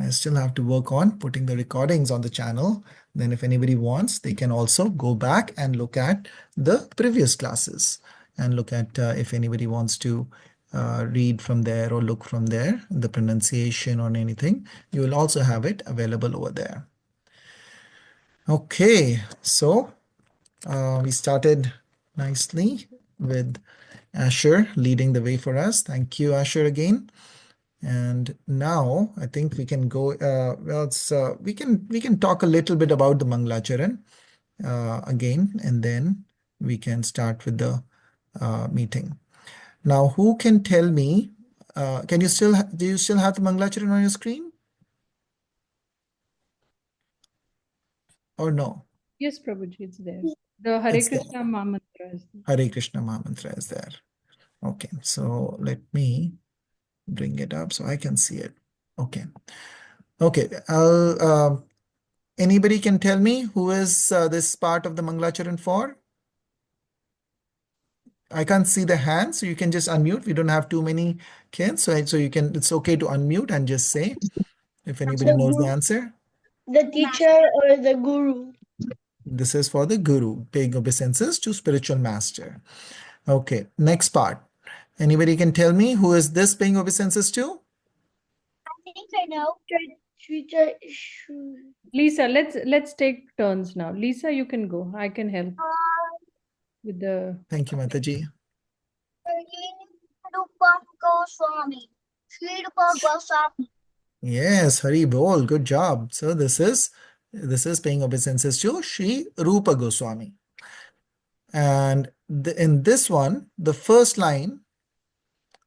I still have to work on putting the recordings on the channel. Then if anybody wants, they can also go back and look at the previous classes and look at if anybody wants to read from there or look from there, the pronunciation or anything, you will also have it available over there. Okay, so we started nicely with Asher leading the way for us. Thank you, Asher, again. And now I think we can go. We can talk a little bit about the Mangalacharan again, and then we can start with the meeting. Now, who can tell me? Can you still do you still have the Mangalacharan on your screen, or no? Yes, Prabhuji, it's there. The Hare It's there. Krishna Mahamantra is there. Hare Krishna Mahamantra is there. Okay, so let me bring it up so I can see it. Okay. Okay. Anybody can tell me who is this part of the Mangalacharan for? I can't see the hand, so you can just unmute. We don't have too many kids, so you can. It's okay to unmute and just say if anybody knows the answer. The teacher or the guru? This is for the guru, paying obeisances to spiritual master. Okay, next part. Anybody can tell me who is this paying obeisances to? I think I know. Lisa, let's take turns now. Lisa, you can go. I can help with the. Thank you, Mataji. Goswami. Sri Goswami. Yes, Hari Bol, good job. So this is paying obeisances to Sri Rupa Goswami. And in this one, the first line,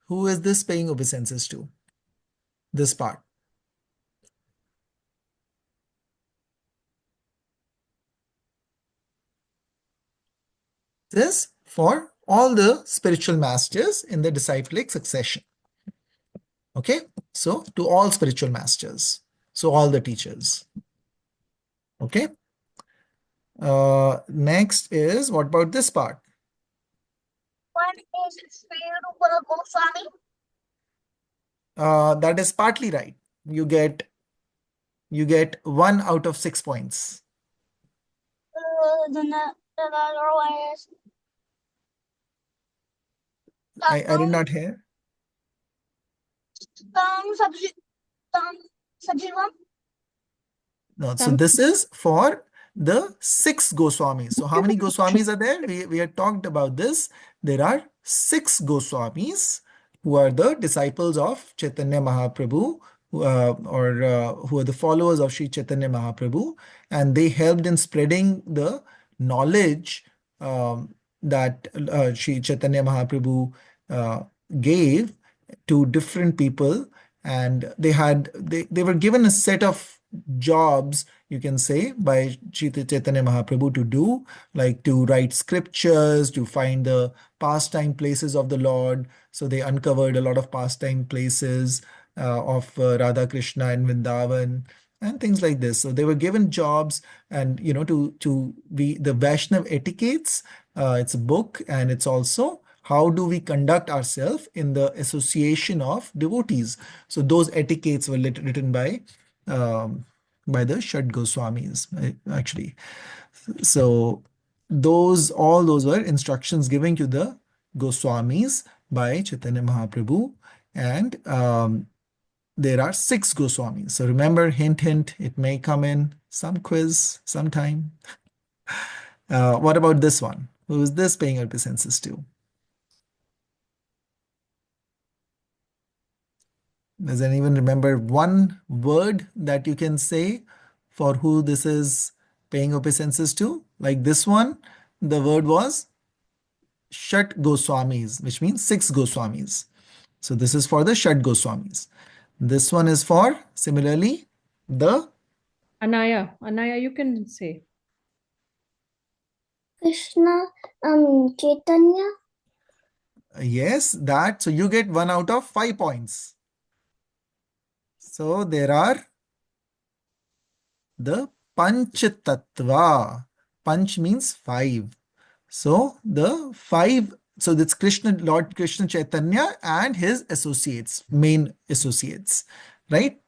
who is this paying obeisances to? This part. This for all the spiritual masters in the disciplic succession. Okay, so to all spiritual masters, so all the teachers. Okay. Next is, what about this part? One is Sri Rupa Goswami. That is partly right. You get 1 out of 6 points. Then the other one is I did not hear. Sajivam. No, so this is for the 6 Goswamis. So how many Goswamis are there? We had talked about this. There are 6 Goswamis who are the disciples of Chaitanya Mahaprabhu, who are the followers of Sri Chaitanya Mahaprabhu, and they helped in spreading the knowledge that Sri Chaitanya Mahaprabhu gave to different people, and they were given a set of jobs, you can say, by Sri Chaitanya Mahaprabhu to do, like to write scriptures, to find the pastime places of the Lord. So they uncovered a lot of pastime places of Radha Krishna and Vrindavan and things like this. So they were given jobs, and to be the Vaishnav etiquettes. It's a book, and it's also how do we conduct ourselves in the association of devotees. So those etiquettes were written by the Shad Goswamis, actually. So all those were instructions given to the Goswamis by Chaitanya Mahaprabhu, and there are 6 Goswamis. So remember, hint, hint, it may come in some quiz sometime. What about this one? Who is this paying obeisances to? Does anyone remember one word that you can say for who this is paying obeisances to? Like this one, the word was Shat Goswamis, which means 6 Goswamis. So this is for the Shat Goswamis. This one is for, similarly, the Anaya. Anaya, you can say. Krishna, Chaitanya. Yes, that. So you get 1 out of 5 points. So there are the Panch Tattva. Panch means 5. So the 5, so that's Lord Krishna Chaitanya and his associates, main associates, right?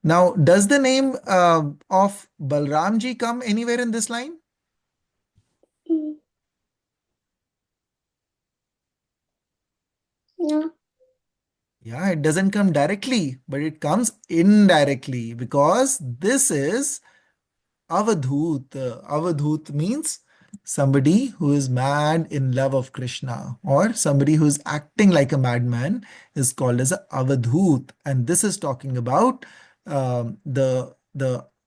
Now, does the name of Balramji come anywhere in this line? No. Yeah, it doesn't come directly, but it comes indirectly because this is Avadhut. Avadhut means somebody who is mad in love of Krishna or somebody who is acting like a madman is called as a Avadhut. And this is talking about the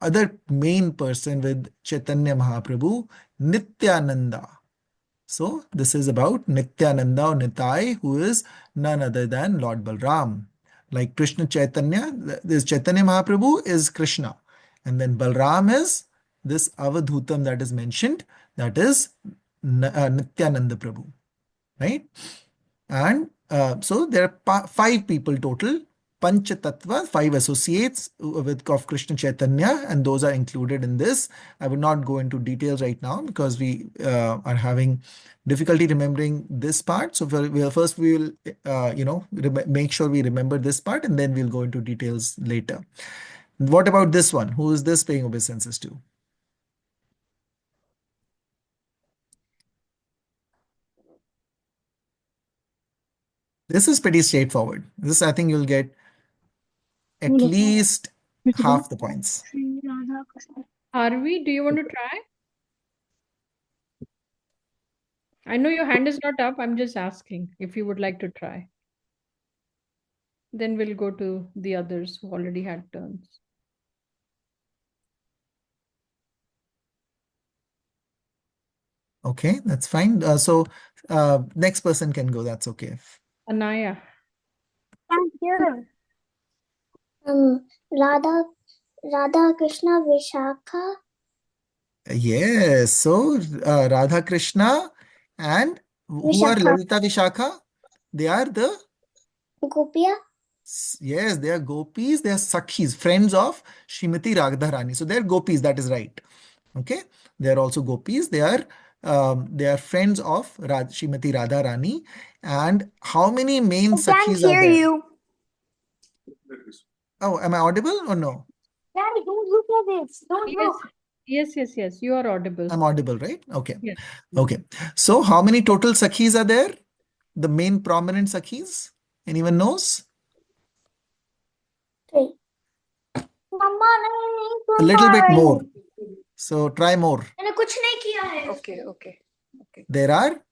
other main person with Chaitanya Mahaprabhu, Nityananda. So this is about Nityananda or Nitai, who is none other than Lord Balram. Like Krishna Chaitanya, this Chaitanya Mahaprabhu is Krishna. And then Balram is this Avadhutam that is mentioned, that is Nityananda Prabhu. Right? And so there are five people total. Pancha Tattva, five associates of Krishna Chaitanya, and those are included in this. I will not go into details right now because we are having difficulty remembering this part. So first we will, make sure we remember this part, and then we'll go into details later. What about this one? Who is this paying obeisances to? This is pretty straightforward. This, I think you'll get at least half the points. Harvi, do you want to try? I know your hand is not up. I'm just asking if you would like to try. Then we'll go to the others who already had turns. Okay, that's fine. Next person can go. That's okay. Anaya. I'm here. Radha Krishna Vishakha. Yes. So Radha Krishna and who are Vishakha. Lalita Vishakha? They are the Gopia. yes, they are gopis. They are sakhis, friends of Srimati Radharani. So they are gopis. That is right. Okay. They are also gopis. They are friends of Srimati Radharani. And how many main sakhis are there? You. Oh, am I audible or no? Daddy, don't look at this. Don't Yes. Yes. You are audible. I'm audible, right? Okay. Yes. Okay. So how many total sakhis are there? The main prominent sakhis? Anyone knows? Three. A little bit more. So try more. मैंने कुछ नहीं किया है. Okay. There are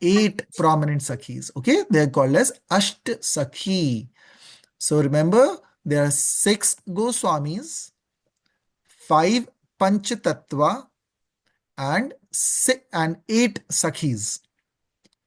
8 prominent sakhis. Okay. They are called as Asht Sakhi. So remember, there are 6 Goswamis, 5 Panchatattva, and 8 Sakhis.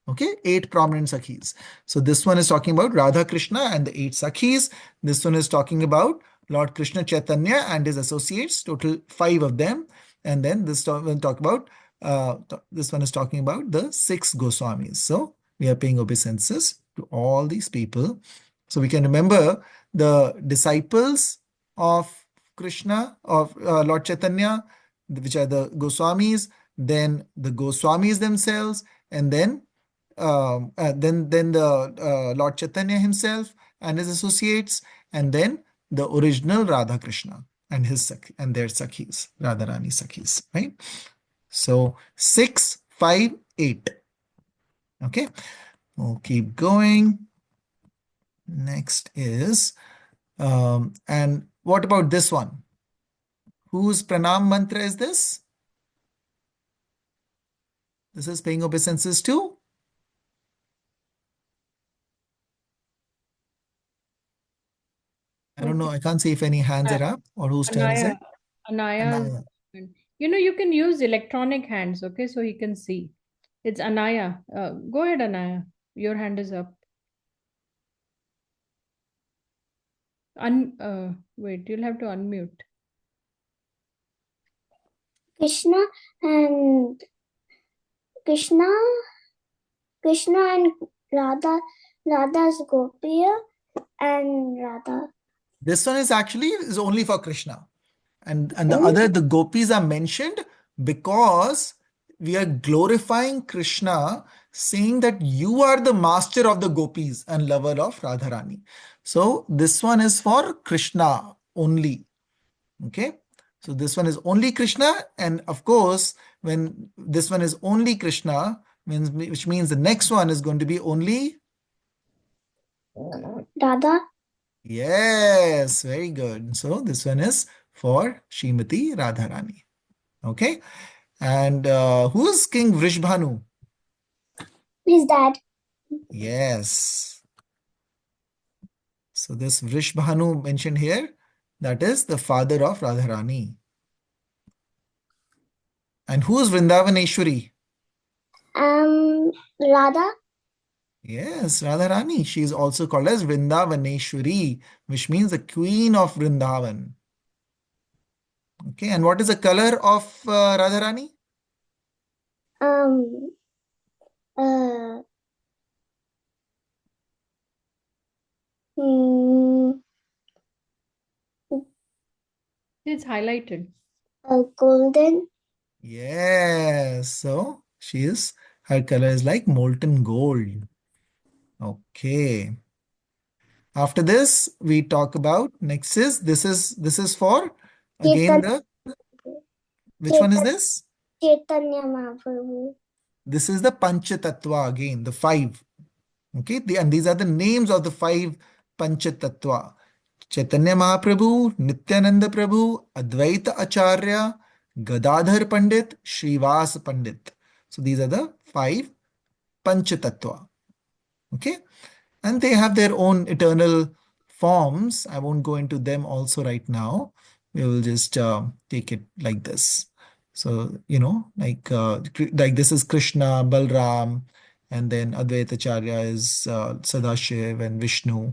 Okay, 8 prominent Sakhis. So this one is talking about Radha Krishna and the 8 Sakhis. This one is talking about Lord Krishna Chaitanya and his associates, total 5 of them. And then this one is talking about the 6 Goswamis. So we are paying obeisances to all these people. So we can remember the disciples of Krishna, of Lord Chaitanya, which are the Goswamis, then the Goswamis themselves, and then the Lord Chaitanya himself and his associates, and then the original Radha Krishna and their Sakhis, Radharani Sakhis, right? So 6, 5, 8. Okay, we'll keep going. Next is, and what about this one? Whose pranam mantra is this? This is paying obeisances to? I don't know. I can't see if any hands are up or whose turn is it? Anaya. You can use electronic hands, okay? So he can see. It's Anaya. Go ahead, Anaya. Your hand is up. Wait, you'll have to unmute. Krishna and Radha's Gopia and Radha. This one is only for Krishna. And the gopis are mentioned because we are glorifying Krishna, saying that you are the master of the gopis and lover of Radharani. So this one is for Krishna. only. Okay, so this one is only Krishna, and of course, when this one is only Krishna, which means the next one is going to be only. Radha. Yes, very good. So this one is for Srimati Radharani. Okay, and who's King Vrishbhanu? His dad. Yes. So this Vrishbhanu mentioned here, that is the father of Radharani. And who is Vrindavaneshwari? Radha. Yes, Radharani. She is also called as Vrindavaneshwari, which means the queen of Vrindavan. Okay, and what is the color of Radharani? Um. Uh. Hmm, It's highlighted. golden. Yes, so her color is like molten gold. Okay. After this, we talk about next is this is for again Chaitan, the which one is Chaitan, this? Chaitanya Mahaprabhu. This is the Panchatattva again, the five. Okay, and these are the names of the five Panchatattva. Chaitanya Mahaprabhu, Nityananda Prabhu, Advaita Acharya, Gadadhar Pandit, Srivas Pandit. So these are the five Panchatattva. Okay, and they have their own eternal forms. I won't go into them also right now. We will just take it like this. So like this is Krishna, Balram, and then Advaita Acharya is Sadashiv and Vishnu,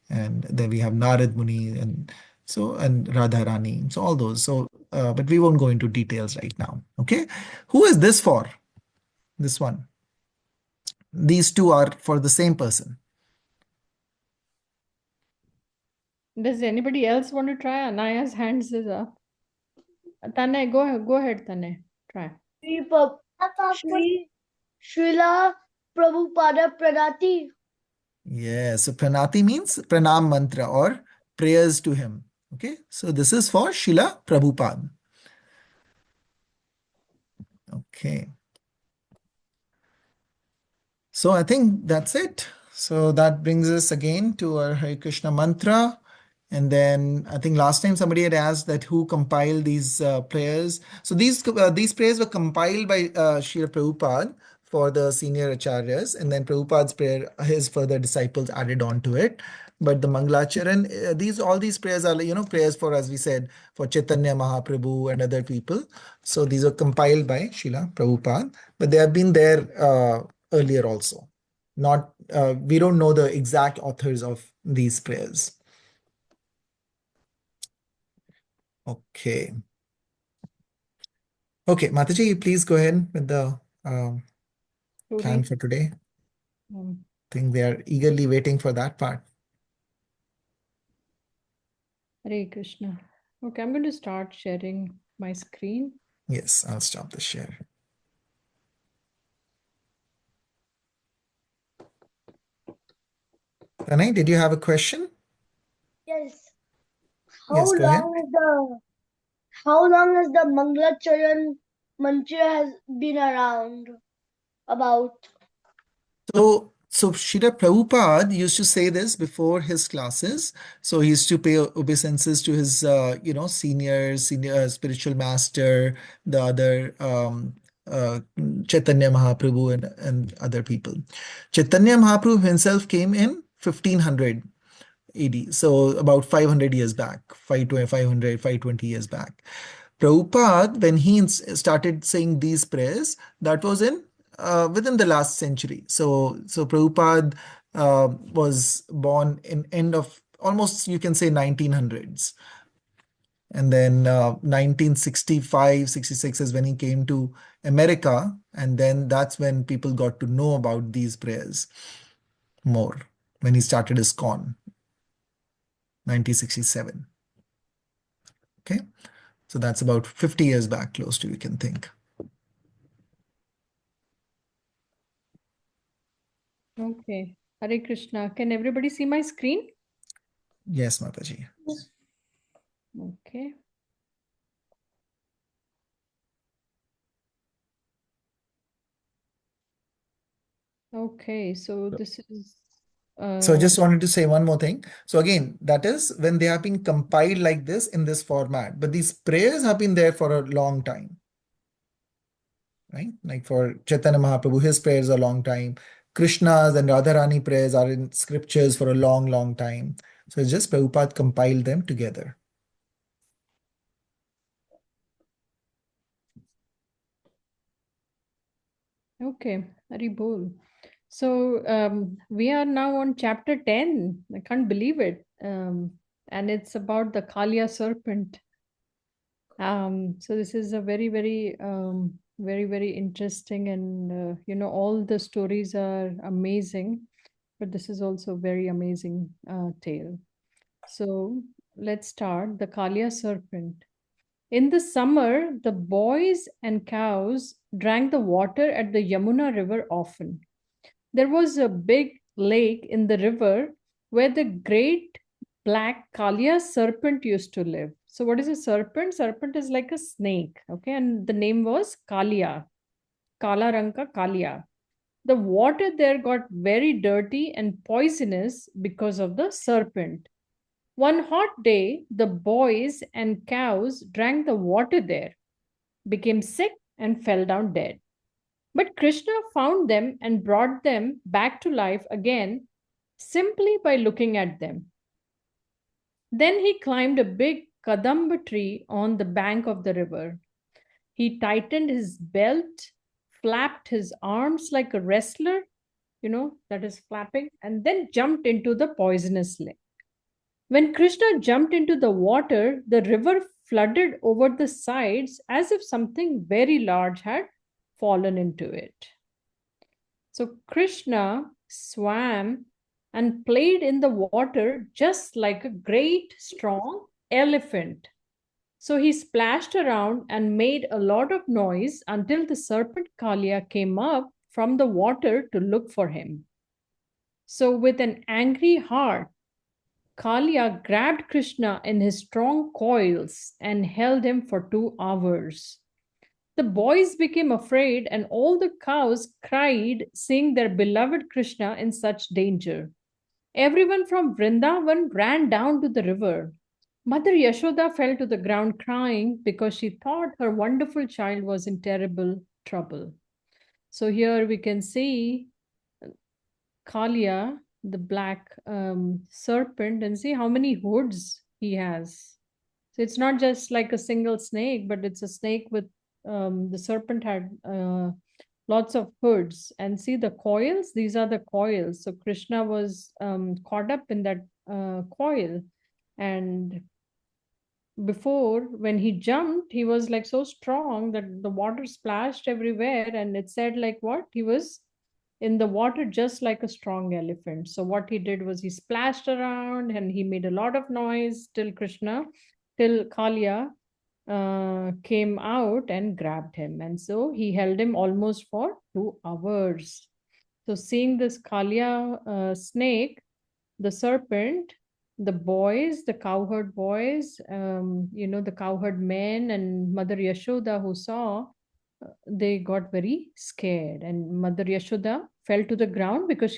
and then we have Narad Muni and Radharani. So all those. So but we won't go into details right now. Okay, who is this for? This one. These two are for the same person. Does anybody else want to try? Anaya's hands is up. Tanay, go ahead, Tanay. Try. Shri Srila Prabhupada Pranati. Yes, so pranati means pranam mantra or prayers to him. Okay, so this is for Srila Prabhupada. Okay, so I think that's it. So that brings us again to our Hare Krishna mantra. And then I think last time somebody had asked that who compiled these prayers. So these prayers were compiled by Srila Prabhupada for the senior acharyas, and then Prabhupada's prayer, his further disciples added on to it. But the Mangalacharan, all these prayers are prayers for, as we said, for Chaitanya Mahaprabhu and other people. So these are compiled by Srila Prabhupada, but they have been there earlier also. Not we don't know the exact authors of these prayers. Okay. Okay, Mataji, please go ahead with the plan for today. I think they are eagerly waiting for that part. Hare Krishna. Okay, I'm going to start sharing my screen. Yes, I'll stop the share. Tanay, did you have a question? Yes. Yes, go ahead. How long has the Mangalacharan mantra has been around? About So Srila Prabhupada used to say this before his classes. So he used to pay obeisances to his, senior spiritual master, the other Chaitanya Mahaprabhu and other people. Chaitanya Mahaprabhu himself came in 1500 AD, so about 500 years back, 520 years back. Prabhupada, when he started saying these prayers, that was in within the last century. So Prabhupada was born in end of almost you can say 1900s. And then 1965, 66 is when he came to America. And then that's when people got to know about these prayers more, when he started his con, 1967. Okay. So that's about 50 years back, close to, you can think. Okay. Hare Krishna. Can everybody see my screen? Yes, Mataji. Okay. Okay, so this is So I uh just wanted to say one more thing. So again, that is when they have been compiled like this in this format, but these prayers have been there for a long time, right? Like for Chaitanya Mahaprabhu, his prayers are a long time. Krishna's and Radharani prayers are in scriptures for a long, long time. So it's just Prabhupada compiled them together. okay, Hari Bol. So we are now on chapter 10. I can't believe it. And it's about the Kaliya serpent. So this is a very, very, very, very interesting, and all the stories are amazing, but this is also a very amazing tale. So let's start the Kaliya serpent. In the summer, the boys and cows drank the water at the Yamuna river often. There was a big lake in the river where the great black Kaliya serpent used to live. So, what is a serpent? Serpent is like a snake, okay, and the name was Kaliya, Kala Ranka Kaliya. The water there got very dirty and poisonous because of the serpent. One hot day, the boys and cows drank the water there, became sick, and fell down dead. But Krishna found them and brought them back to life again simply by looking at them. Then he climbed a big kadamba tree on the bank of the river. He tightened his belt, flapped his arms like a wrestler, that is flapping, and then jumped into the poisonous lake. When Krishna jumped into the water, the river flooded over the sides as if something very large had fallen into it. So Krishna swam and played in the water just like a great strong elephant. So he splashed around and made a lot of noise until the serpent Kaliya came up from the water to look for him. So, with an angry heart, Kaliya grabbed Krishna in his strong coils and held him for 2 hours. The boys became afraid, and all the cows cried, seeing their beloved Krishna in such danger. Everyone from Vrindavan ran down to the river. Mother Yashoda fell to the ground crying because she thought her wonderful child was in terrible trouble. So here we can see Kaliya, the black serpent, and see how many hoods he has. So it's not just like a single snake, but it's a snake with the serpent had lots of hoods. And see the coils, these are the coils. So Krishna was caught up in that coil. And before, when he jumped, he was like so strong that the water splashed everywhere. And it said, like, what? He was in the water just like a strong elephant. So what he did was he splashed around and he made a lot of noise till Kaliya came out and grabbed him. And so he held him almost for 2 hours. So seeing this Kaliya snake, the serpent, the boys, the cowherd boys, the cowherd men and Mother Yashoda who saw, they got very scared, and Mother Yashoda fell to the ground because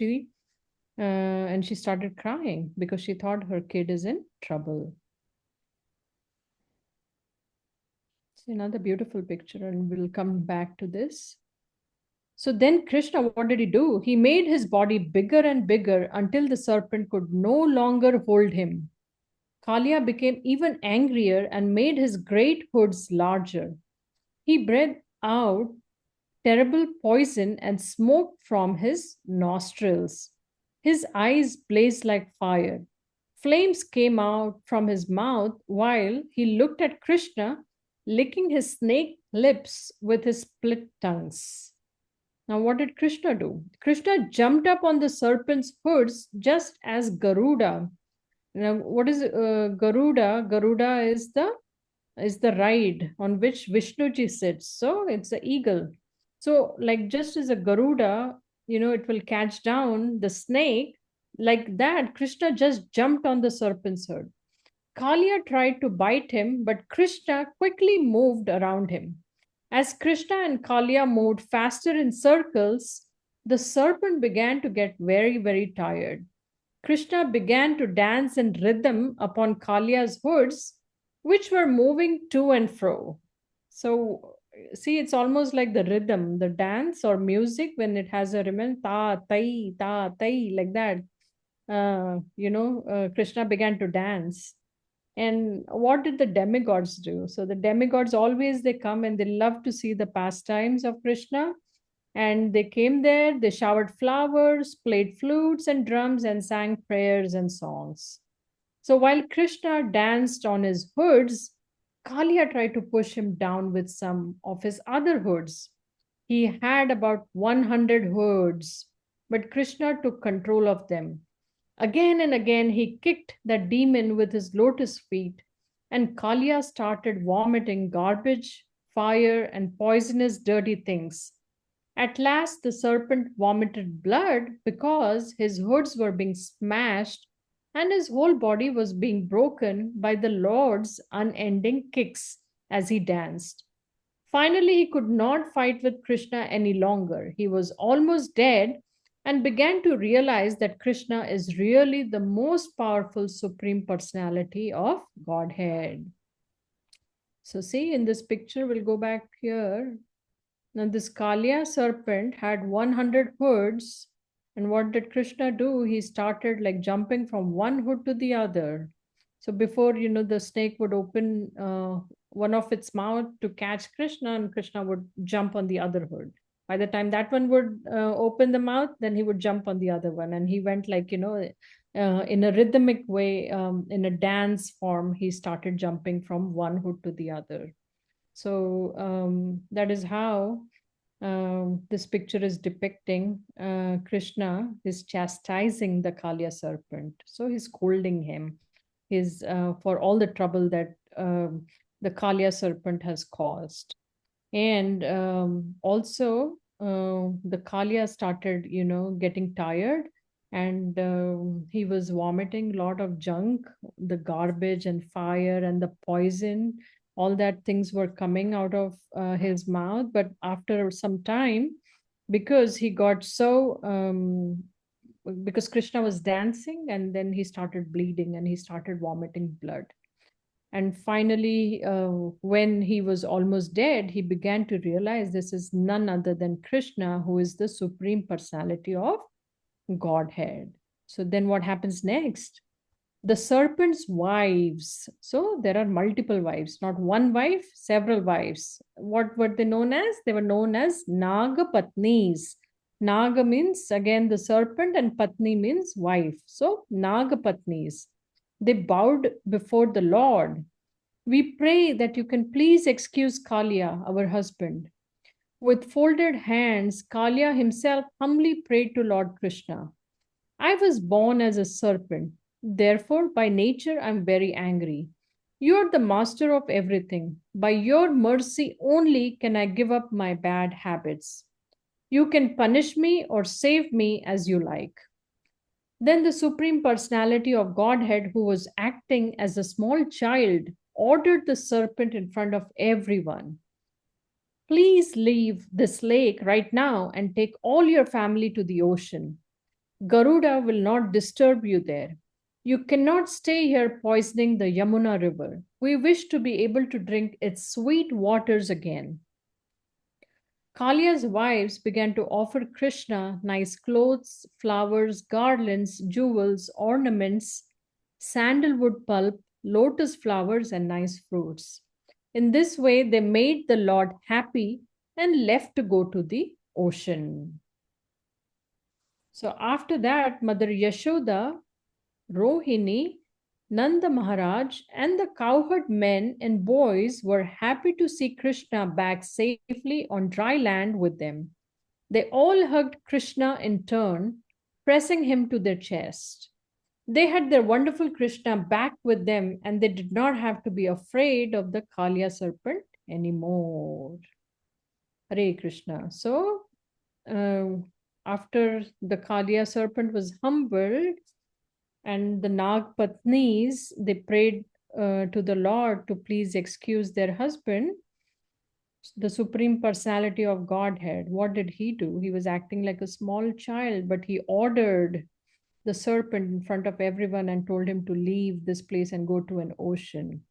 and she started crying because she thought her kid is in trouble. It's another beautiful picture, and we'll come back to this. So then Krishna, what did he do? He made his body bigger and bigger until the serpent could no longer hold him. Kaliya became even angrier and made his great hoods larger. He breathed out terrible poison and smoke from his nostrils. His eyes blazed like fire. Flames came out from his mouth while he looked at Krishna, licking his snake lips with his split tongues. Now, what did Krishna do? Krishna jumped up on the serpent's hoods just as Garuda. Now, what is Garuda? Garuda is the ride on which Vishnuji sits. So it's the eagle. So, like just as a Garuda, it will catch down the snake, like that, Krishna just jumped on the serpent's head. Kaliya tried to bite him, but Krishna quickly moved around him. As Krishna and Kaliya moved faster in circles, the serpent began to get very, very tired. Krishna began to dance in rhythm upon Kaliya's hoods, which were moving to and fro. So, see, it's almost like the rhythm, the dance or music when it has a rhythm, ta, tai, like that. Krishna began to dance. And what did the demigods do? So the demigods always they come and they love to see the pastimes of Krishna. And they came there, they showered flowers, played flutes and drums, and sang prayers and songs. So while Krishna danced on his hoods, Kaliya tried to push him down with some of his other hoods. He had about 100 hoods, but Krishna took control of them. Again and again, he kicked that demon with his lotus feet, and Kaliya started vomiting garbage, fire, and poisonous, dirty things. At last, the serpent vomited blood because his hoods were being smashed and his whole body was being broken by the Lord's unending kicks as he danced. Finally, he could not fight with Krishna any longer. He was almost dead and began to realize that Krishna is really the most powerful Supreme Personality of Godhead. So, see in this picture, we'll go back here. Now, this Kaliya serpent had 100 hoods. And what did Krishna do? He started like jumping from one hood to the other. So before, the snake would open one of its mouth to catch Krishna, and Krishna would jump on the other hood. By the time that one would open the mouth, then he would jump on the other one. And he went like, in a rhythmic way, in a dance form, he started jumping from one hood to the other. So that is how this picture is depicting Krishna is chastising the Kaliya serpent. So he's scolding him. He's for all the trouble that the Kaliya serpent has caused. And also the Kaliya started, getting tired, and he was vomiting a lot of junk, the garbage and fire and the poison, all that things were coming out of his mouth. But after some time, because he got so because Krishna was dancing, and then he started bleeding and he started vomiting blood. And finally, when he was almost dead, he began to realize this is none other than Krishna, who is the Supreme Personality of Godhead. So then what happens next? The serpent's wives. So there are multiple wives, not one wife, several wives. What were they known as? They were known as Naga Patnis. Naga means again the serpent, and Patni means wife. So Naga Patnis. They bowed before the Lord. We pray that you can please excuse Kaliya, our husband. With folded hands, Kaliya himself humbly prayed to Lord Krishna. I was born as a serpent. Therefore, by nature, I'm very angry. You are the master of everything. By your mercy only can I give up my bad habits. You can punish me or save me as you like. Then the Supreme Personality of Godhead, who was acting as a small child, ordered the serpent in front of everyone. Please leave this lake right now and take all your family to the ocean. Garuda will not disturb you there. You cannot stay here poisoning the Yamuna river. We wish to be able to drink its sweet waters again. Kaliya's wives began to offer Krishna nice clothes, flowers, garlands, jewels, ornaments, sandalwood pulp, lotus flowers, and nice fruits. In this way, they made the Lord happy and left to go to the ocean. So after that, Mother Yashoda, Rohini, Nanda Maharaj, and the cowherd men and boys were happy to see Krishna back safely on dry land with them. They all hugged Krishna in turn, pressing him to their chest. They had their wonderful Krishna back with them, and they did not have to be afraid of the Kaliya serpent anymore. Hare Krishna. So, after the Kaliya serpent was humbled, and the Nag Patnis, they prayed to the Lord to please excuse their husband, the supreme personality of Godhead, what did he do? He was acting like a small child, but he ordered the serpent in front of everyone and told him to leave this place and go to an ocean.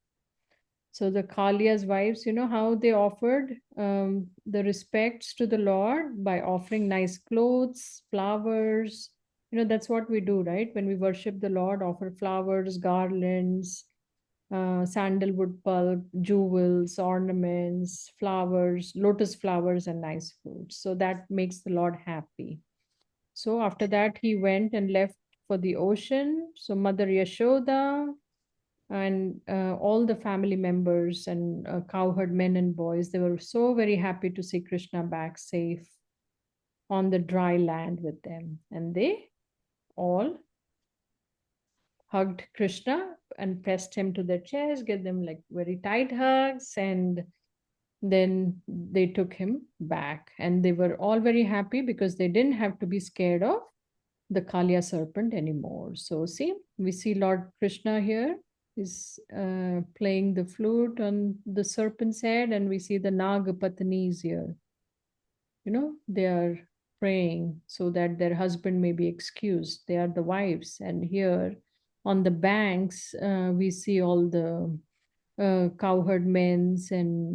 So the Kaliya's wives, you know how they offered the respects to the Lord by offering nice clothes, flowers. You know, that's what we do, right? When we worship the Lord, offer flowers, garlands, sandalwood pulp, jewels, ornaments, flowers, lotus flowers, and nice foods. So that makes the Lord happy. So after that, he went and left for the ocean. So Mother Yashoda and all the family members and cowherd men and boys, they were so very happy to see Krishna back safe on the dry land with them. And they all hugged Krishna and pressed him to their chest, gave them like very tight hugs, and then they took him back. And they were all very happy because they didn't have to be scared of the Kaliya serpent anymore. So see, we see Lord Krishna here is playing the flute on the serpent's head, and we see the Nagapatnis here. You know, they are praying so that their husband may be excused. They are the wives. And here on the banks, we see all the cowherd men's and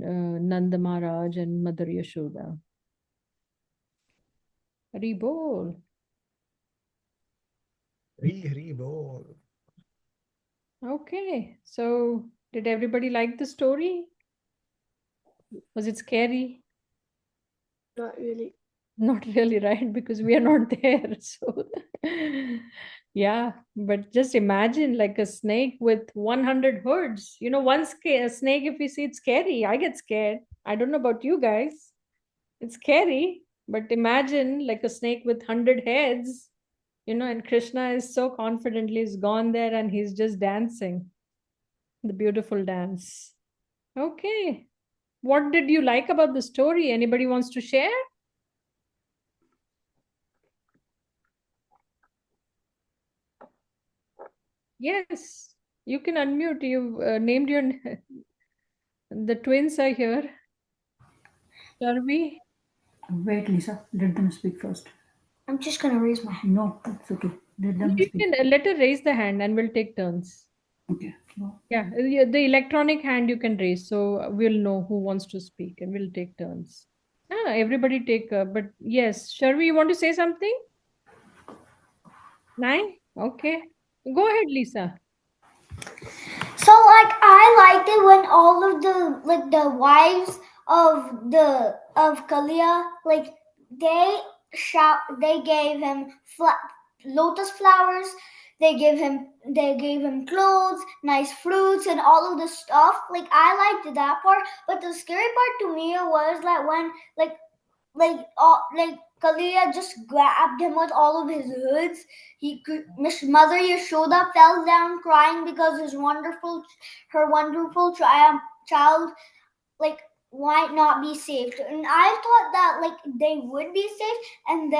Nanda Maharaj and Mother Yashoda. Hari Bol. Hari bol. Okay, so did everybody like the story? Was it scary? Not really. Not really, right? Because we are not there. So, yeah, but just imagine like a snake with 100 hoods. You know, a snake, if you see it's scary, I get scared. I don't know about you guys. It's scary, but imagine like a snake with 100 heads, you know, and Krishna is so confidently he's gone there and he's just dancing the beautiful dance. Okay. What did you like about the story? Anybody wants to share? Yes, you can unmute. You've named your the twins are here. Sharvi? Wait, Lisa, let them speak first. I'm just gonna raise my hand. No, it's okay. Let them You speak. can let her raise the hand and we'll take turns. Okay. No. Yeah, the electronic hand you can raise, so we'll know who wants to speak and we'll take turns. Everybody take, but yes, Sharvi, you want to say something? Nine? Okay. Go ahead, Lisa. So like I liked it when all of the wives of Kaliya they gave him lotus flowers. They gave him clothes, nice fruits, and all of this stuff. Like I liked that part, but the scary part to me was that when Kaliya just grabbed him with all of his hoods. Miss Mother Yashoda fell down crying because her wonderful child like might not be saved. And I thought that they would be saved, and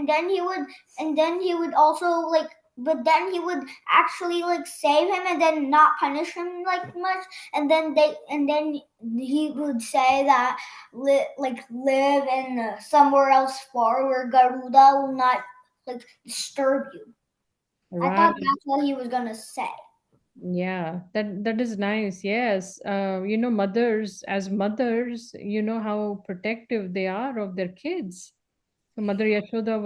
then he would also but then he would actually save him and then not punish him much, and then he would say that live in somewhere else far where Garuda will not disturb you. I Right. thought that's what he was gonna say. Yeah, that is nice. Yes. You know, mothers, as mothers, you know how protective they are of their kids. So Mother Yashoda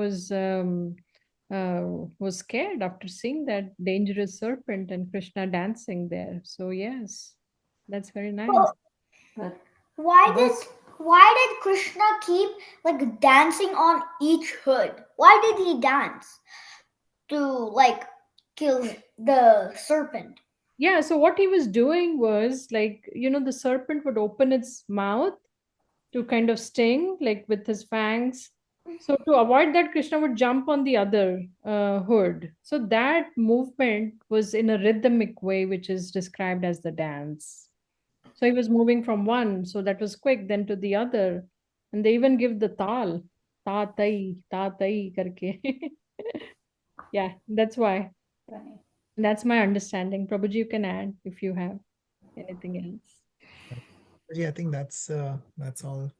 was scared after seeing that dangerous serpent and Krishna dancing there. So yes, that's very nice. But why did Krishna keep dancing on each hood? Why did he dance to kill the serpent? Yeah, so what he was doing was like, you know, the serpent would open its mouth to kind of sting, like with his fangs. So to avoid that, Krishna would jump on the other hood. So that movement was in a rhythmic way, which is described as the dance. So he was moving from one, so that was quick, then to the other. And they even give the tal, ta tai karke. Yeah, that's why. That's my understanding. Prabhuji, you can add if you have anything else. Yeah, I think that's all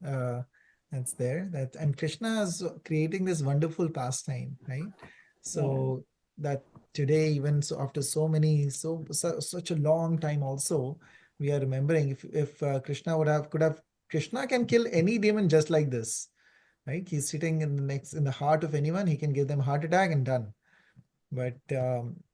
that's there. That and Krishna is creating this wonderful pastime, right? Yeah. So that today, even so after so many, such a long time, also we are remembering if Krishna could have Krishna can kill any demon just like this, right? He's sitting in the heart of anyone, he can give them a heart attack and done. But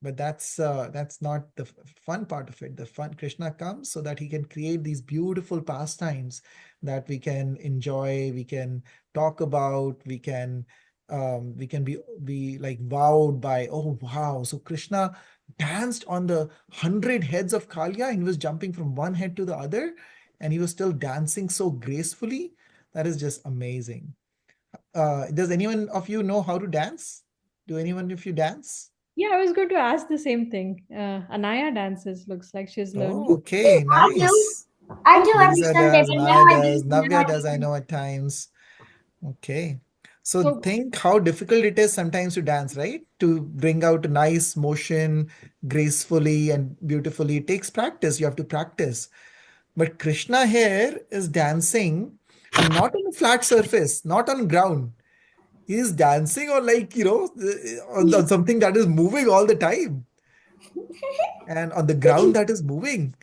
that's not the fun part of it. The fun Krishna comes so that he can create these beautiful pastimes that we can enjoy, we can talk about, we can be like wowed by. Oh wow! So Krishna danced on the 100 heads of Kaliya. He was jumping from one head to the other, and he was still dancing so gracefully. That is just amazing. Does anyone of you know how to dance? Do anyone of you dance? Yeah, I was going to ask the same thing. Anaya dances, looks like she's Oh, learning. okay, I do. nice. I do every Lisa Sunday, does, but Maya does, Navya does, I know at times. Okay. So So, think how difficult it is sometimes to dance, right? To bring out a nice motion gracefully and beautifully. It takes practice. You have to practice. But Krishna here is dancing and not on a flat surface, not on ground. He is dancing on on something that is moving all the time and on the ground that is moving.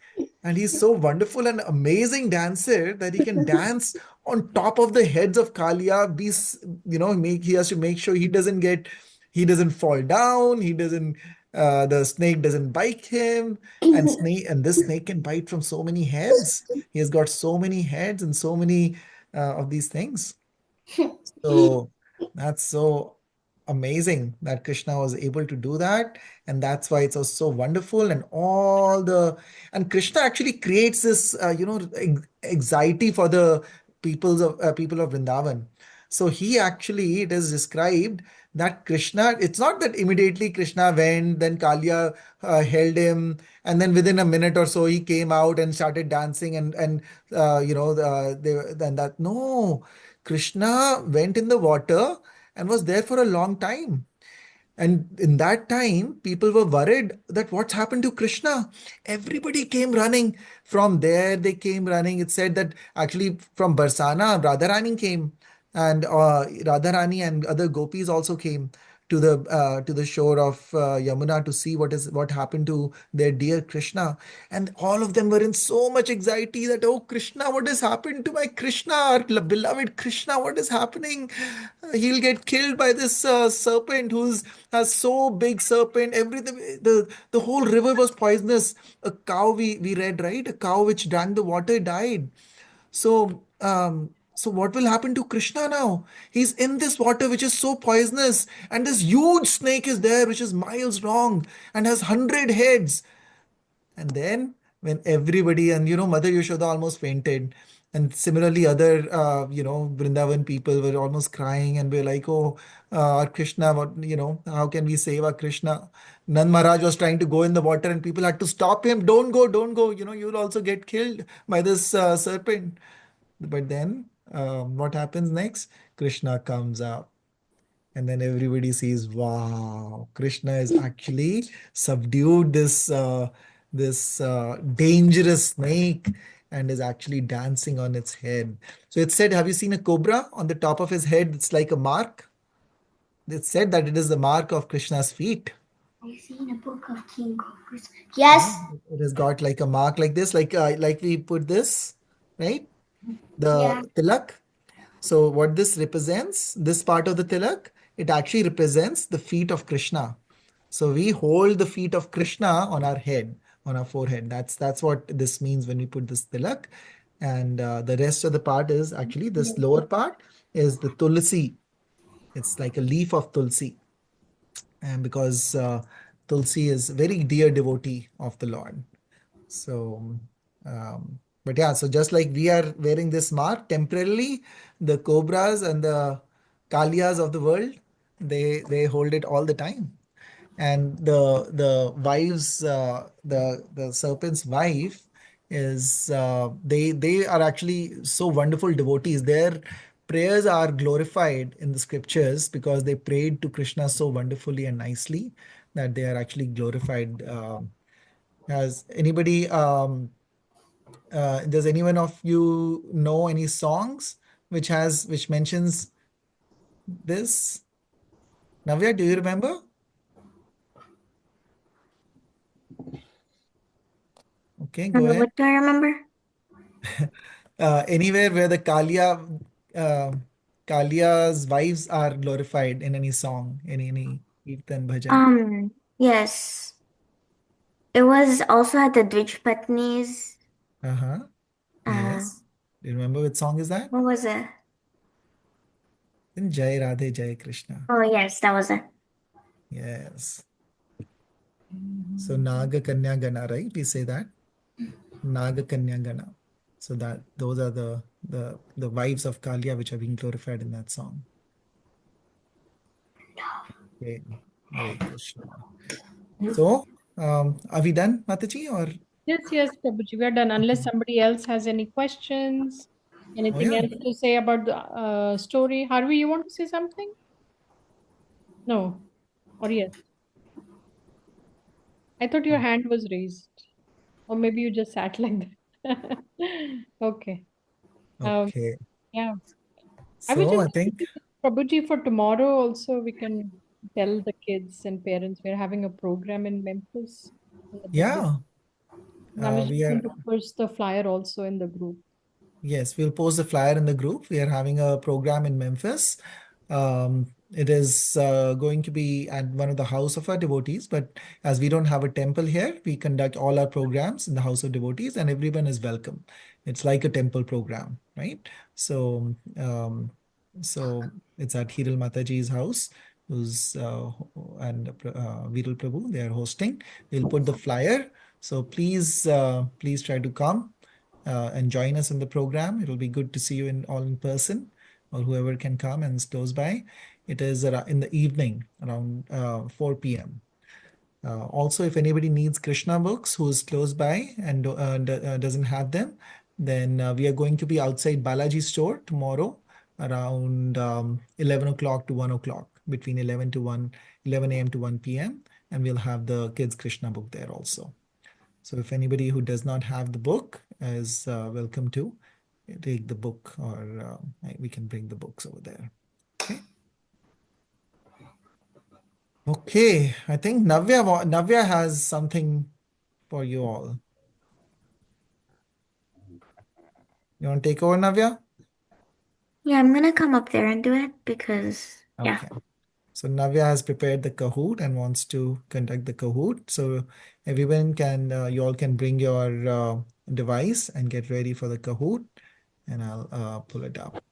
And he's so wonderful and amazing dancer that he can dance on top of the heads of Kaliya. He has to make sure he doesn't fall down. He doesn't, the snake doesn't bite him. And this snake can bite from so many heads. He has got so many heads and so many of these things. So that's so amazing that Krishna was able to do that. And that's why it's so wonderful. And Krishna actually creates this, anxiety for the people of Vrindavan. So it is described that Krishna, it's not that immediately Krishna went, then Kaliya held him, and then within a minute or so he came out and started dancing then that, no. Krishna went in the water and was there for a long time. And in that time, people were worried that what's happened to Krishna. Everybody came running. From there, they came running. It said that actually from Barsana, Radharani came, and Radharani and other gopis also came to the shore of Yamuna to see what happened to their dear Krishna. And all of them were in so much anxiety that, oh Krishna, what has happened to my Krishna, our beloved Krishna? What is happening? He'll get killed by this serpent who's a so big serpent. Everything, the whole river was poisonous. A cow, we read, right? A cow which drank the water died. So what will happen to Krishna now? He's in this water which is so poisonous, and this huge snake is there which is miles long and has 100 heads. And then when everybody, and Mother Yashoda almost fainted. And similarly, other, Vrindavan people were almost crying and were like, oh, our Krishna, how can we save our Krishna? Nand Maharaj was trying to go in the water and people had to stop him. Don't go, don't go. You'll also get killed by this serpent. But then what happens next? Krishna comes up. And then everybody sees, wow, Krishna is actually subdued this dangerous snake and is actually dancing on its head. So it said, have you seen a cobra on the top of his head? It's like a mark. It said that it is the mark of Krishna's feet. I've seen a book of King Cobras. Yeah, Yes. it has got like a mark like this, like we put this, right? Yeah. The tilak. So what this represents, this part of the tilak, it actually represents the feet of Krishna. So we hold the feet of Krishna on our head, on our forehead. That's what this means when we put this tilak. And the rest of the part is actually this lower part is the tulsi. It's like a leaf of tulsi, and because tulsi is very dear devotee of the Lord. So, but yeah, so just like we are wearing this mark temporarily, the cobras and the kaliyas of the world, they hold it all the time. And the wives, the serpent's wife is they are actually so wonderful devotees. Their prayers are glorified in the scriptures because they prayed to Krishna so wonderfully and nicely that they are actually glorified. Has anybody, does anyone of you know any songs which mentions this? Navya, do you remember? Okay, go ahead. What do I remember? Anywhere where the uh, Kaliya's wives are glorified in any song, in any kirtan bhajan. Yes. It was also at the Dvij Patnis. Uh-huh. Yes. Do you remember which song is that? What was it? In Jai Radhe Jai Krishna. Oh, yes, that was it. Yes. So Naga Kanya Gana, right? We say that. Naga Kanya Gana. So that those are the wives of Kaliya which are being glorified in that song. Okay. Hare Krishna. So, are we done, Mataji? Or Yes, Prabhuji, we are done. Unless somebody else has any questions, oh anything yeah, else to say about the story. Harvey, you want to say something? No, or yes? I thought your hand was raised, or maybe you just sat like that. Okay. Um, okay. yeah. I was So just I think thinking, Prabhuji, for tomorrow also we can tell the kids and parents we're having a program in Memphis. Let them yeah, And I was just we going are. to push the flyer also in the group. Yes, we'll post the flyer in the group. We are having a program in Memphis. It is going to be at one of the house of our devotees, but as we don't have a temple here, we conduct all our programs in the house of devotees, and everyone is welcome. It's like a temple program, right? So, so it's at Hiral Mataji's house, who's and Viral Prabhu. They are hosting. We'll put the flyer. So please try to come and join us in the program. It'll be good to see you in all in person, or whoever can come and is close by. It is in the evening around 4 p.m. Also, if anybody needs Krishna books who is close by and doesn't have them, then we are going to be outside Balaji store tomorrow around 11 o'clock to 1 o'clock, between 11 a.m. to 1 p.m. And we'll have the kids Krishna book there also. So if anybody who does not have the book is welcome to take the book, or we can bring the books over there. Okay. Okay. I think Navya has something for you all. You want to take over, Navya? Yeah, I'm gonna come up there and do it because, yeah. Okay. So Navya has prepared the Kahoot and wants to conduct the Kahoot. So everyone can, you all can bring your device and get ready for the Kahoot, and I'll pull it up.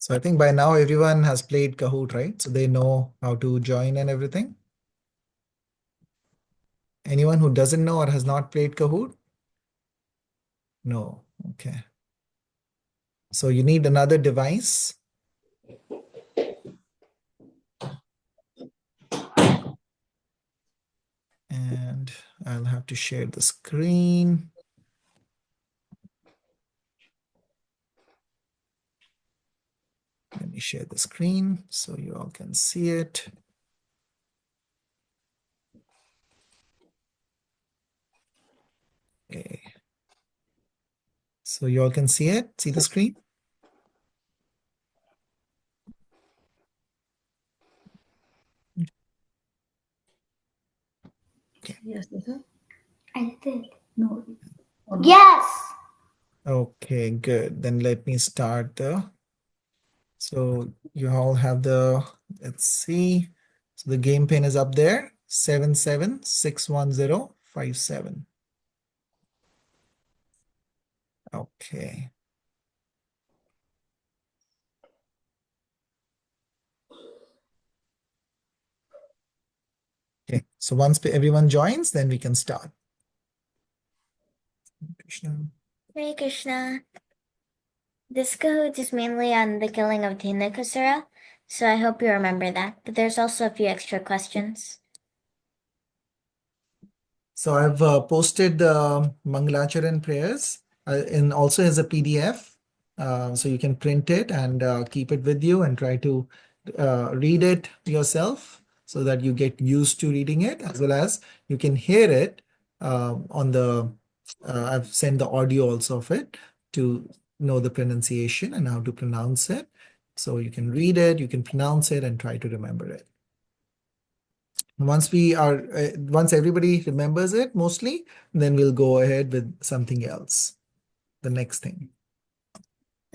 So I think by now everyone has played Kahoot, right? So they know how to join and everything. Anyone who doesn't know or has not played Kahoot? No. Okay. So you need another device. And I'll have to share the screen. Let me share the screen so you all can see it. Okay. So you all can see it? See the screen? Yes, sir. I did. No. Or no. Yes. Okay, good. Then let me start the. So you all have the, let's see. So the game pin is up there, 77611057. Okay. Okay. So once everyone joins, then we can start. Krishna. Hare Krishna. This Kahoot is mainly on the killing of Dhinakasura. So I hope you remember that. But there's also a few extra questions. So I've posted the Mangalacharan prayers in also as a PDF. So you can print it and keep it with you and try to read it yourself so that you get used to reading it, as well as you can hear it on the, I've sent the audio also of it to know the pronunciation and how to pronounce it. So you can read it, you can pronounce it and try to remember it. Once everybody remembers it mostly, then we'll go ahead with something else, the next thing.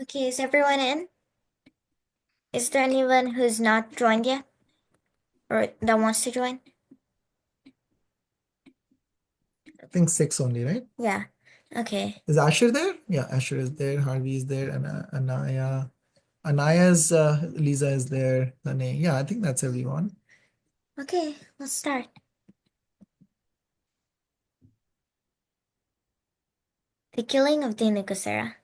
Okay, is everyone in? Is there anyone who's not joined yet? Or that wants to join? I think 6 only, right? Yeah. Okay. Is Asher there? Yeah, Asher is there. Harvey is there. And Anaya. Anaya's Lisa is there. Lane. Yeah, I think that's everyone. Okay, let's start. The killing of Dinukasera.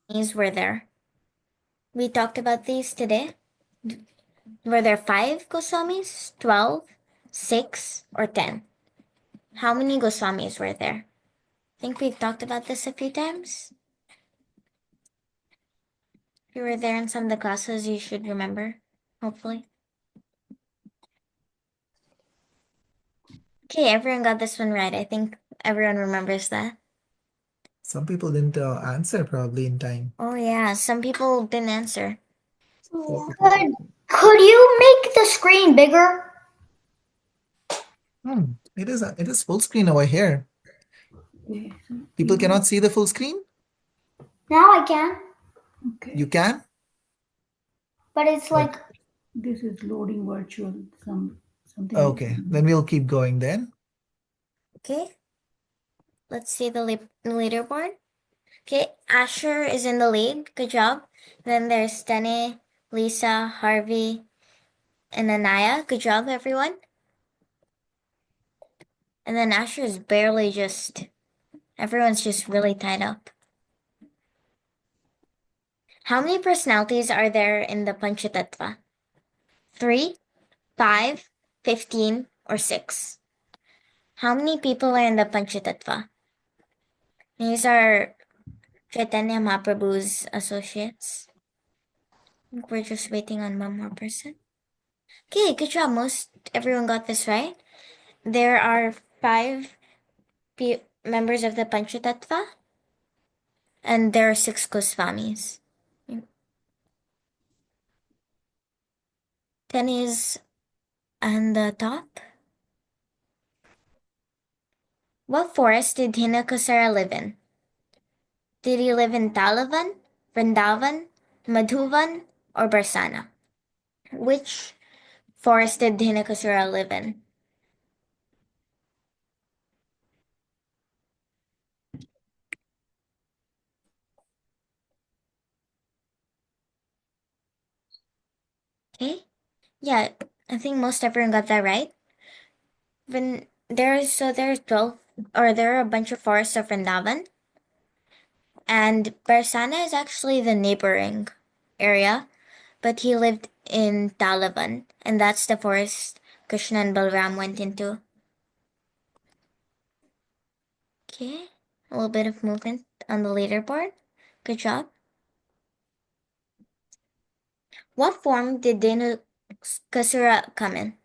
These were there. We talked about these today. Were there 5 Goswamis, 12, 6, or 10? How many Goswamis were there? I think we've talked about this a few times. If you were there in some of the classes, you should remember, hopefully. Okay, everyone got this one right. I think everyone remembers that. Some people didn't answer probably in time. Oh yeah, some people didn't answer. Could you make the screen bigger? It is full screen over here. Okay. So People cannot see the full screen? Now I can, Okay. You can? but it's like This is loading virtual. Something. Okay, then we'll keep going then. Okay, let's see the leaderboard. Okay, Asher is in the lead. Good job. Then there's Dene, Lisa, Harvey, and Anaya. Good job, everyone. And then Asher is barely everyone's just really tied up. How many personalities are there in the Panchatattva? 3, 5, 15, or 6? How many people are in the Panchatattva? These are Chaitanya Mahaprabhu's associates. I think we're just waiting on one more person. Okay, good job. Everyone got this right. There are 5 members of the Panchatattva, and there are 6 Goswamis. 10 is on the top. What forest did Hinakasara live in? Did he live in Talavan, Vrindavan, Madhuvan, or Barsana? Which forest did Hinakasura live in? Okay. Yeah, I think most everyone got that right. There's 12, or there are a bunch of forests of Vrindavan. And Barsana is actually the neighboring area, but he lived in Talavan, and that's the forest Krishna and Balram went into. Okay, a little bit of movement on the leaderboard. Good job. What form did Dhenukasura come in?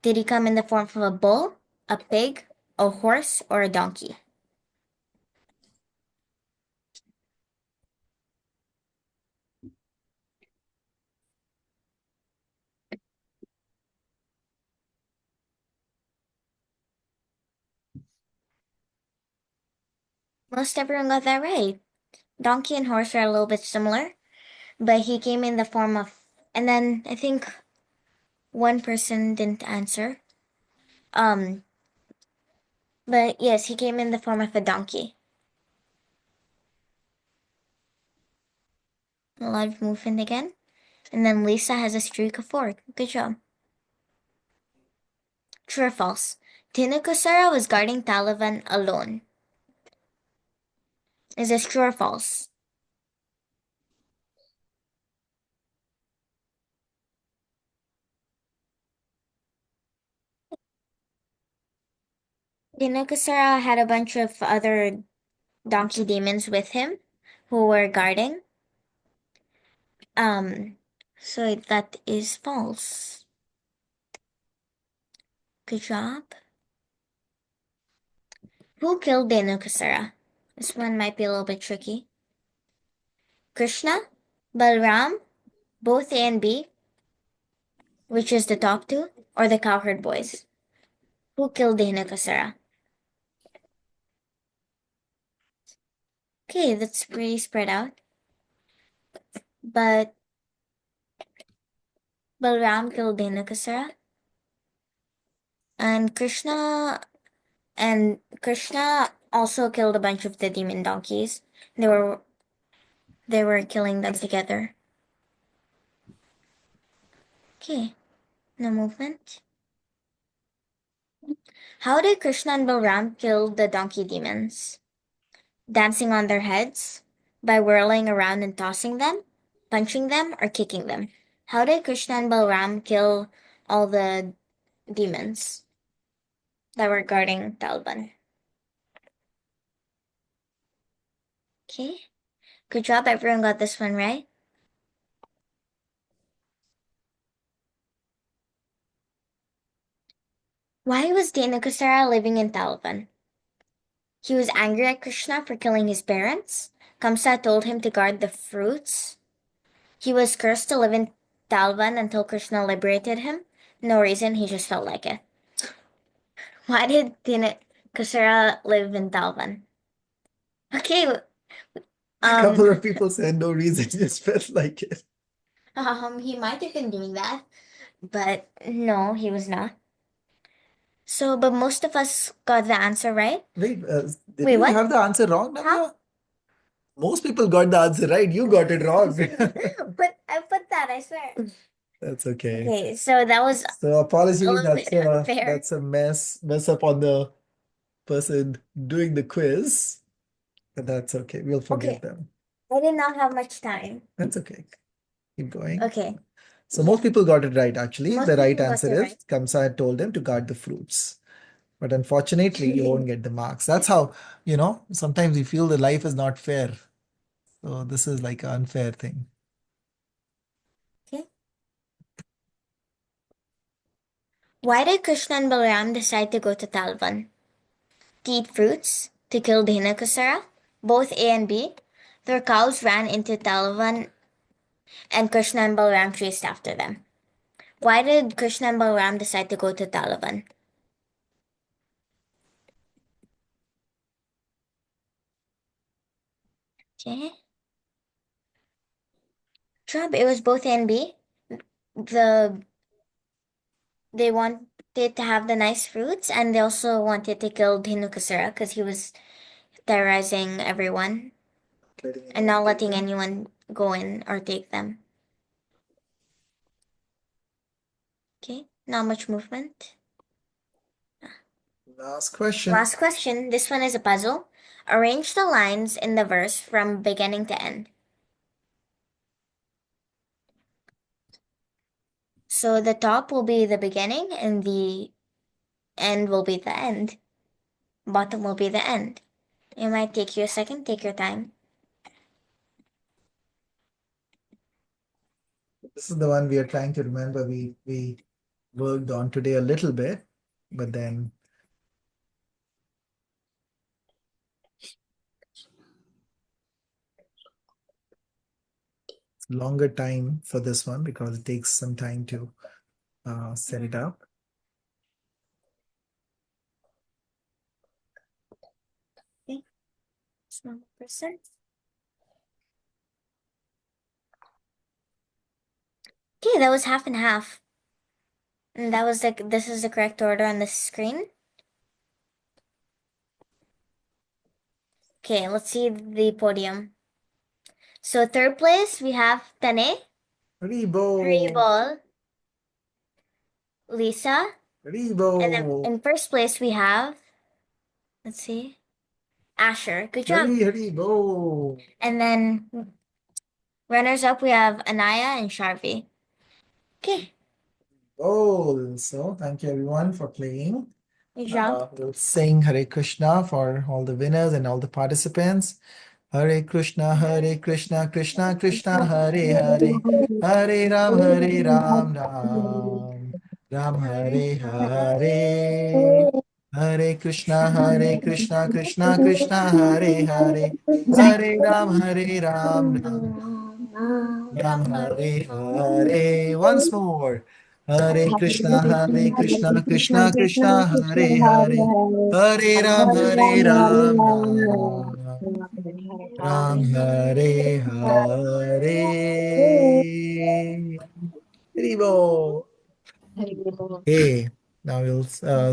Did he come in the form of a bull, a pig, a horse, or a donkey? Most everyone got that right. Donkey and horse are a little bit similar, but he came in the form of, and then I think one person didn't answer. But yes, he came in the form of a donkey. A lot of movement again. And then Lisa has a streak of 4. Good job. True or false? Tinukasara was guarding Talavan alone. Is this true or false? Dinakasara had a bunch of other donkey demons with him who were guarding. So that is false. Good job. Who killed Dinakasara? This one might be a little bit tricky. Krishna, Balram, both A and B, which is the top two, or the cowherd boys? Who killed Dinakasara? Okay, that's pretty spread out. But Balram killed Dinakasara. And Krishna also killed a bunch of the demon donkeys. They were killing them together. Okay, no movement. How did Krishna and Balram kill the donkey demons? Dancing on their heads? By whirling around and tossing them? Punching them or kicking them? How did Krishna and Balram kill all the demons that were guarding Talban? Okay, good job, everyone got this one right. Why was Dhenukasara living in Talban? He was angry at Krishna for killing his parents. Kamsa told him to guard the fruits. He was cursed to live in Talban until Krishna liberated him. No reason, he just felt like it. Why did Dhenukasara live in Talban? Okay, A couple of people said no reason, just felt like it. he might have been doing that, but no, he was not. So, but most of us got the answer right. Wait, did Wait, you what? have the answer wrong, Huh? Navya? Most people got the answer right. You got it wrong. But I put that, I swear. That's okay. Okay, so that was So apologies, a little that's bit unfair. that's a mess up on the person doing the quiz. But that's okay. We'll forgive Okay. them. I did not have much time. That's okay. Keep going. Okay. So most people got it right, actually. Most The right people got answer it is right. Kamsa had told them to guard the fruits. But unfortunately, you won't get the marks. That's how, sometimes we feel that life is not fair. So this is like an unfair thing. Okay. Why did Krishna and Balaram decide to go to Talvan? To eat fruits? To kill Dhenukasara? Both A and B? Their cows ran into Talvan and Krishna and Balaram chased after them. Why did Krishna and Balaram decide to go to Talvan? Okay. Job, it was both A and B. They wanted to have the nice fruits, and they also wanted to kill Dhenukasara because he was terrorizing everyone and not letting anyone go in or take them. Okay, not much movement. Last question. Last question. This one is a puzzle. Arrange the lines in the verse from beginning to end. So the top will be the beginning and the end will be the end. Bottom will be the end. It might take you a second. Take your time. This is the one we are trying to remember. We worked on today a little bit, but then it's longer time for this one because it takes some time to set it up. Okay. Small percent. Okay, that was half and half. And this is the correct order on the screen. Okay, let's see the podium. So third place, we have Tane, Haribol, Lisa. And then in first place, we have, let's see, Asher. Good job. Hari Bo. And then runners up, we have Anaya and Sharvi. Okay. Oh, so thank you everyone for playing. Good job. We'll sing Hare Krishna for all the winners and all the participants. Hare Krishna, Krishna Krishna, Hare Hare, Hare Ram, Ram Hare Hare. Hare Krishna, Krishna Krishna, Hare Hare, Hare Ram, Ram Hare Hare. Once more. Hare Krishna, Krishna Krishna, Hare Hare, Hare Ram, Ram Hare Hare. Haribo. Okay, now we'll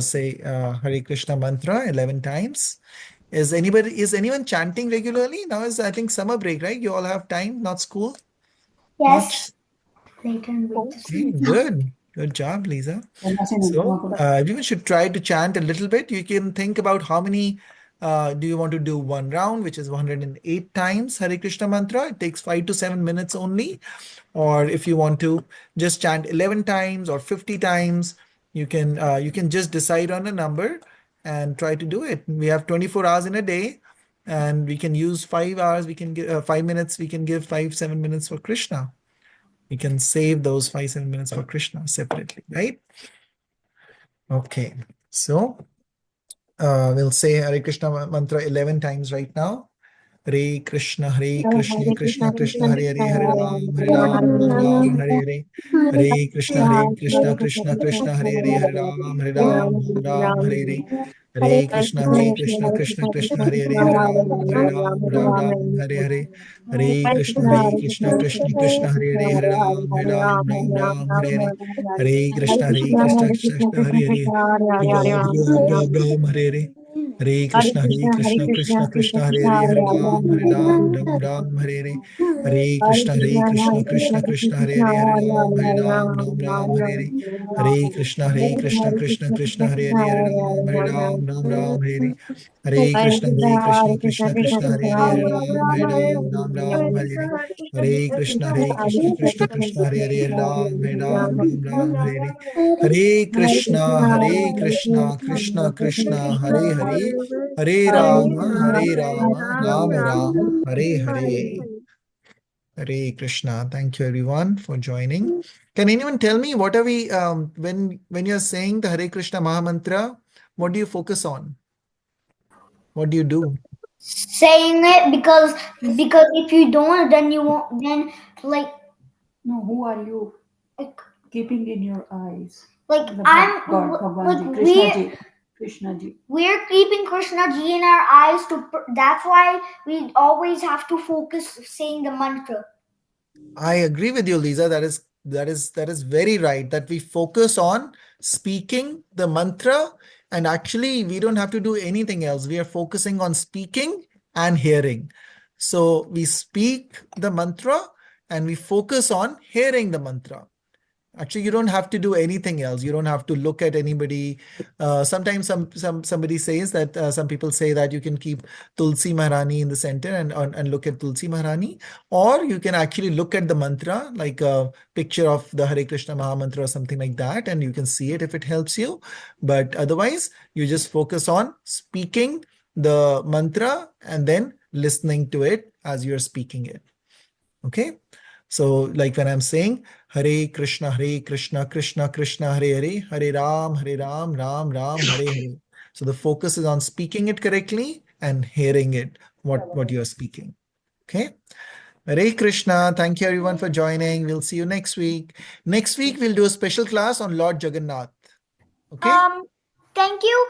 say Hare Krishna mantra 11 times. Is anyone chanting regularly? Now is I think summer break, right? You all have time, not school. Yes. They can wait to Okay, see. good job, Lisa. So everyone should try to chant a little bit. You can think about how many do you want to do one round, which is 108 times Hare Krishna mantra. It takes 5 to 7 minutes only. Or if you want to just chant 11 times or 50 times, you can just decide on a number and try to do it. We have 24 hours in a day, and we can use 5 hours. We can give 5 minutes. We can give 5 7 minutes for Krishna. We can save those 5 7 minutes for Krishna separately, right? Okay, so we'll say Hare Krishna mantra 11 times right now. Hare Krishna, Krishna Krishna, Hare Hare, Hare Ram, Ram Ram, Hare Hare. Hare Krishna, Krishna Hare Hare, Hare Ram, Ram Hare Hare. Hare Krishna, Krishna Hare Hare, Hare Ram, Hare Hare. Hare Krishna, Krishna Hare Hare, Hare Ram, Hare Hare. Hare Krishna, Krishna Hare Hare, Ram, Hare Hare. Hare Krishna, Krishna Hare Hare, Hare Ram, Hare Hare. Hare Krishna, Krishna Hare Hare, Hare Ram, Hare Hare. Hare Krishna, Krishna Hare Hare, Hare Ram, Hare Hare. Hare Krishna, Krishna Hare Hare, Hare Ram, Hare Hare. Hare Krishna, Krishna Hare Hare, Hare Ram, Hare Hare. Hare Krishna, Krishna Hare Hare. Hare Rama, Rama Rama, Hare Hare. Hare Krishna. Thank you everyone for joining. Can anyone tell me what are we when you're saying the Hare Krishna Mahamantra, what do you focus on? What do you do? Saying it because if you don't, then you won't. Then like No, who are you keeping in your eyes? like The I'm God, Bhagwan like Ji, Krishna Ji, Krishna Ji. we're keeping Krishna Ji in our eyes that's why we always have to focus saying the mantra. I agree with you, Lisa. That is very right. That we focus on speaking the mantra, and actually we don't have to do anything else. We are focusing on speaking and hearing. So we speak the mantra and we focus on hearing the mantra. Actually, you don't have to do anything else. You don't have to look at anybody. Sometimes somebody says that some people say that you can keep Tulsi Maharani in the center and look at Tulsi Maharani, or you can actually look at the mantra, like a picture of the Hare Krishna Maha Mantra or something like that, and you can see it if it helps you. But otherwise, you just focus on speaking the mantra and then listening to it as you're speaking it. Okay. So, like when I'm saying Hare Krishna, Krishna Krishna, Hare Hare, Hare Ram, Ram Ram, Hare Hare. So the focus is on speaking it correctly and hearing it, what you're speaking. Okay. Hare Krishna. Thank you everyone for joining. We'll see you next week. Next week, we'll do a special class on Lord Jagannath. Okay. Thank you,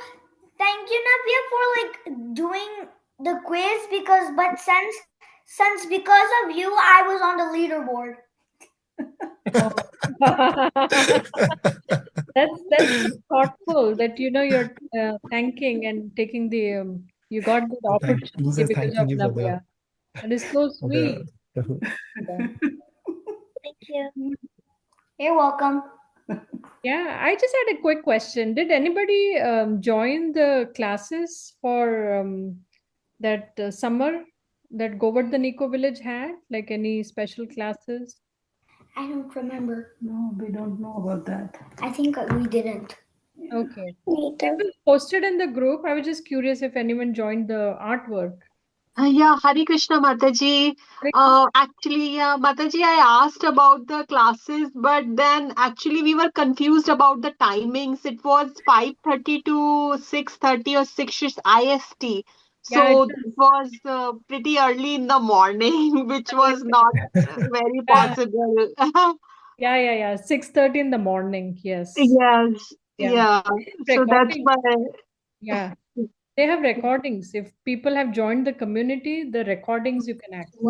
Navya, for like doing the quiz but since because of you, I was on the leaderboard. That's so thoughtful that you're thanking and taking the you got the opportunity Lisa, because thanking of you for Navya. That is so sweet. the Yeah. Thank you. You're welcome. Yeah, I just had a quick question. Did anybody join the classes for that summer that Govardhan Eco Village had? Like any special classes? I don't remember. No, we don't know about that. I think we didn't. Okay. Me It too. was posted in the group. I was just curious if anyone joined the artwork. Yeah, Hari Krishna Mataji. Actually, yeah, Mataji, I asked about the classes, but then actually we were confused about the timings. It was 5:30 to 6:30 or 6 IST. Yeah, it So was. it was pretty early in the morning, which was not very Yeah, possible. yeah. 6:30 in the morning. Yes. Yes, Yeah. yeah. So that's Recording. why. Yeah. They have recordings. If people have joined the community, the recordings you can access.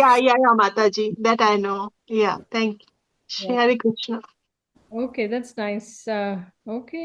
Yeah, Mataji. That I know. Yeah, thank you. Shri Yeah. Hare Krishna. Okay, that's nice. Okay.